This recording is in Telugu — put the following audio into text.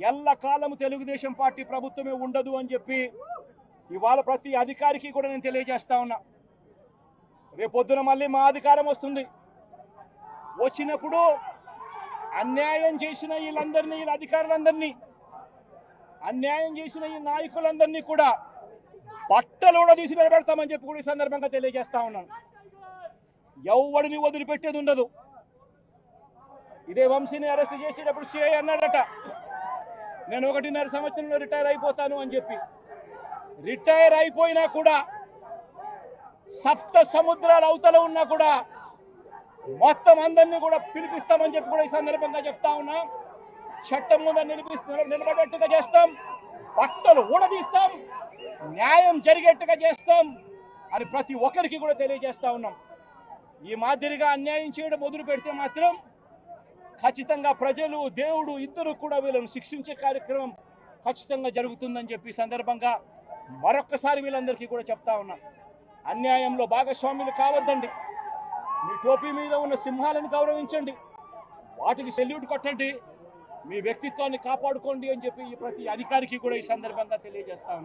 ఎల్లకాలము తెలుగుదేశం పార్టీ ప్రభుత్వమే ఉండదు అని చెప్పి ఇవాళ ప్రతి అధికారికి కూడా నేను తెలియజేస్తా ఉన్నా. రేపొద్దున మళ్ళీ మా అధికారం వస్తుంది. వచ్చినప్పుడు అన్యాయం చేసిన వీళ్ళందరినీ, వీళ్ళ అధికారులందరినీ, అన్యాయం చేసిన ఈ నాయకులందరినీ కూడా బట్టలు కూడా తీసి నిలబెడతామని చెప్పి కూడా ఈ సందర్భంగా తెలియజేస్తా ఉన్నాను. ఎవడిని వదిలిపెట్టేది ఉండదు. ఇదే వంశీని అరెస్ట్ చేసేటప్పుడు సిఐ అన్నాడట, నేను 1.5 సంవత్సరంలో రిటైర్ అయిపోతాను అని చెప్పి. రిటైర్ అయిపోయినా కూడా సప్త సముద్రాల అవతల ఉన్నా కూడా మొత్తం అందరినీ కూడా పిలిపిస్తామని చెప్పి కూడా ఈ సందర్భంగా చెప్తా ఉన్నా. చట్టం ముందు నిలబడేట్టుగా చేస్తాం, బట్టలు ఊడదీస్తాం, న్యాయం జరిగేట్టుగా చేస్తాం అని ప్రతి ఒక్కరికి కూడా తెలియజేస్తా ఉన్నాం. ఈ మాదిరిగా అన్యాయం చేయడం మొదలు పెడితే మాత్రం ఖచ్చితంగా ప్రజలు, దేవుడు ఇద్దరు కూడా వీళ్ళను శిక్షించే కార్యక్రమం ఖచ్చితంగా జరుగుతుందని చెప్పి సందర్భంగా మరొక్కసారి వీళ్ళందరికీ కూడా చెప్తా ఉన్నా. అన్యాయంలో భాగస్వాములు కావద్దండి. మీ టోపీ మీద ఉన్న సింహాలను గౌరవించండి, వాటికి సెల్యూట్ కొట్టండి, మీ వ్యక్తిత్వాన్ని కాపాడుకోండి అని చెప్పి ప్రతి అధికారికి కూడా ఈ సందర్భంగా తెలియజేస్తా ఉన్నా.